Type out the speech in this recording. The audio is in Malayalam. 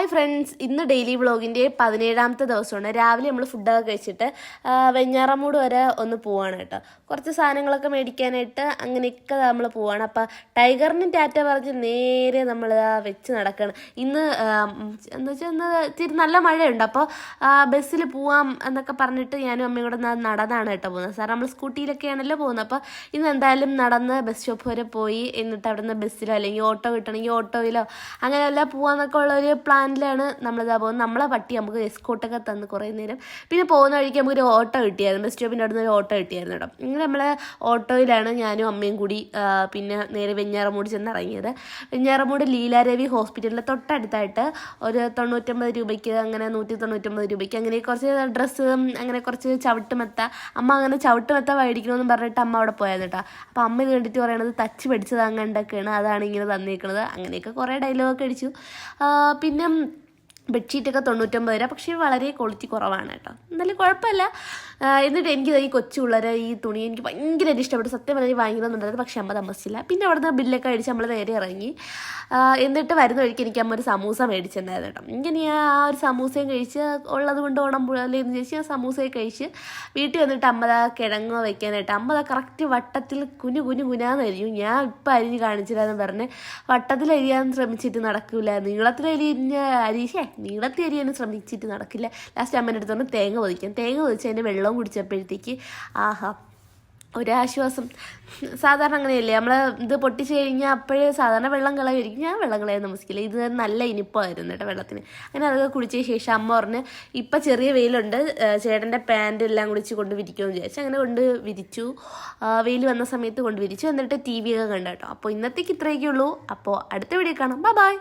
ഹായ് ഫ്രണ്ട്സ്, ഇന്ന് ഡെയിലി വ്ളോഗിൻ്റെ 17ാമത്തെ ദിവസമാണ്. രാവിലെ നമ്മൾ ഫുഡൊക്കെ കഴിച്ചിട്ട് വെഞ്ഞാറമൂട് വരെ ഒന്ന് പോവാണ് കേട്ടോ. കുറച്ച് സാധനങ്ങളൊക്കെ മേടിക്കാനായിട്ട് അങ്ങനെയൊക്കെ നമ്മൾ പോവാണ്. അപ്പോൾ ടൈഗറിനും ടാറ്റ പറഞ്ഞ് നേരെ നമ്മൾ വെച്ച് നടക്കുകയാണ്. ഇന്ന് എന്താ വെച്ചാൽ ഇന്ന് ഇത്തിരി നല്ല മഴയുണ്ട്. അപ്പോൾ ബസ്സിൽ പോവാം എന്നൊക്കെ പറഞ്ഞിട്ട് ഞാനും അമ്മയും കൂടെ നടന്നാണ് കേട്ടോ പോകുന്നത്. സാർ നമ്മൾ സ്കൂട്ടിയിലൊക്കെയാണല്ലോ പോകുന്നത്. അപ്പോൾ ഇന്ന് എന്തായാലും നടന്ന് ബസ് സ്റ്റോപ്പ് വരെ പോയി എന്നിട്ട് അവിടെ നിന്ന് ബസ്സിലോ അല്ലെങ്കിൽ ഓട്ടോ കിട്ടണമെങ്കിൽ ഓട്ടോയിലോ അങ്ങനെയല്ല പോകാമെന്നൊക്കെ ഉള്ളൊരു പ്ലാനിലാണ് നമ്മളിതാ പോകുന്നത്. നമ്മളെ പട്ടി നമുക്ക് എസ്കോട്ടൊക്കെ തന്ന് കുറേ നേരം. പിന്നെ പോകുന്ന വഴിക്ക് നമുക്കൊരു ഓട്ടോ കിട്ടിയായിരുന്നു, ബസ് സ്റ്റോപ്പിൻ്റെ അവിടെ നിന്ന് ഒരു ഓട്ടോ കിട്ടിയായിരുന്നു കേട്ടോ. ഇങ്ങനെ നമ്മൾ ഓട്ടോയിലാണ് ഞാനും അമ്മയും കൂടി പിന്നെ നേരെ വെഞ്ഞാറമൂട് ചെന്ന് ഇറങ്ങിയത്. വെഞ്ഞാറമൂട് ലീലാരവി ഹോസ്പിറ്റലിൻ്റെ തൊട്ടടുത്തായിട്ട് ഒരു 99 രൂപയ്ക്ക് അങ്ങനെ 199 രൂപയ്ക്ക് അങ്ങനെ കുറച്ച് ഡ്രസ്സ് അങ്ങനെ കുറച്ച് ചവിട്ടുമെത്ത, അമ്മ അങ്ങനെ ചവിട്ടുമെത്ത മേടിക്കണമെന്ന് പറഞ്ഞിട്ട് അമ്മ അവിടെ പോയത് കേട്ടോ. അപ്പോൾ അമ്മ ഇത് കണ്ടിട്ട് പറയണത് തച്ച് പഠിച്ചത് അങ്ങനെയൊക്കെയാണ്, അതാണ് ഇങ്ങനെ തന്നേക്കുന്നത്. അങ്ങനെയൊക്കെ കുറേ ഡയലോഗൊക്കെ അടിച്ചു. പിന്നെ ബെഡ്ഷീറ്റൊക്കെ 99 രൂപ, പക്ഷേ വളരെ ക്വാളിറ്റി കുറവാണ് കേട്ടോ. എന്തായാലും കുഴപ്പമില്ല. എന്നിട്ട് എനിക്ക് ഈ കൊച്ചു പിള്ളേരെ ഈ തുണി എനിക്ക് ഭയങ്കരമായിട്ട് ഇഷ്ടപ്പെട്ടു. സത്യം പറഞ്ഞാൽ വാങ്ങിക്കണമെന്നുണ്ടായിരുന്നു, പക്ഷേ അമ്മ താമസിച്ചില്ല. പിന്നെ അവിടെ നിന്ന് ബില്ലൊക്കെ അടിച്ച് നമ്മൾ നേരെ ഇറങ്ങി. എന്നിട്ട് വരുന്ന വഴിക്ക് എനിക്ക് അമ്മ ഒരു സമൂസ മേടിച്ചിട്ടുണ്ടായിരുന്നു കേട്ടോ. ഇങ്ങനെ ആ ഒരു സമൂസയും കഴിച്ച് ഉള്ളത് കൊണ്ട് ഓണം പുഴല്ലേ എന്ന് ചോദിച്ച് ആ സമൂസയൊക്കെ കഴിച്ച് വീട്ടിൽ വന്നിട്ട് അമ്മ കിഴങ്ങ് വയ്ക്കാനായിട്ട് അമ്മ കറക്റ്റ് വട്ടത്തിൽ കുനാന്ന് അരിയും. ഞാൻ ഇപ്പം അരിഞ്ഞ് കാണിച്ചില്ലാന്ന് പറഞ്ഞ് വട്ടത്തിൽ അരിയാൻ ശ്രമിച്ചിട്ട് നടക്കില്ല, നീളത്തിൽ അരിയാനും ശ്രമിച്ചിട്ട് നടക്കില്ല. ലാസ്റ്റ് അമ്മേൻ്റെ അടുത്തോണ്ട് തേങ്ങ പൊതിക്കാം. തേങ്ങ പൊതിച്ച് അതിൻ്റെ വെള്ളം കുടിച്ചപ്പോഴത്തേക്ക് ആഹാ ഒരാശ്വാസം. സാധാരണ അങ്ങനെയല്ലേ, നമ്മൾ ഇത് പൊട്ടിച്ച് കഴിഞ്ഞാൽ അപ്പോഴേ സാധാരണ വെള്ളം കളയായിരിക്കും. ഞാൻ വെള്ളം കളയാൻ താമസിക്കില്ല. ഇത് നല്ല ഇനിപ്പമായിരുന്നു കേട്ടോ വെള്ളത്തിന്. അങ്ങനെ അതൊക്കെ കുടിച്ചതിന് ശേഷം അമ്മ പറഞ്ഞ് ഇപ്പം ചെറിയ വെയിലുണ്ട്, ചേട്ടൻ്റെ പാൻറ് എല്ലാം കുടിച്ച് കൊണ്ട് വിരിക്കുമെന്ന് വിചാരിച്ചു. അങ്ങനെ കൊണ്ട് വിരിച്ചു. വെയിൽ വന്ന സമയത്ത് കൊണ്ട് വിരിച്ചു. എന്നിട്ട് TV ഒക്കെ കണ്ടു കേട്ടോ. അപ്പോൾ ഇന്നത്തേക്ക് ഇത്രയൊക്കെ ഉള്ളൂ. അപ്പോൾ അടുത്ത വീഡിയോ കാണാം. ബൈ.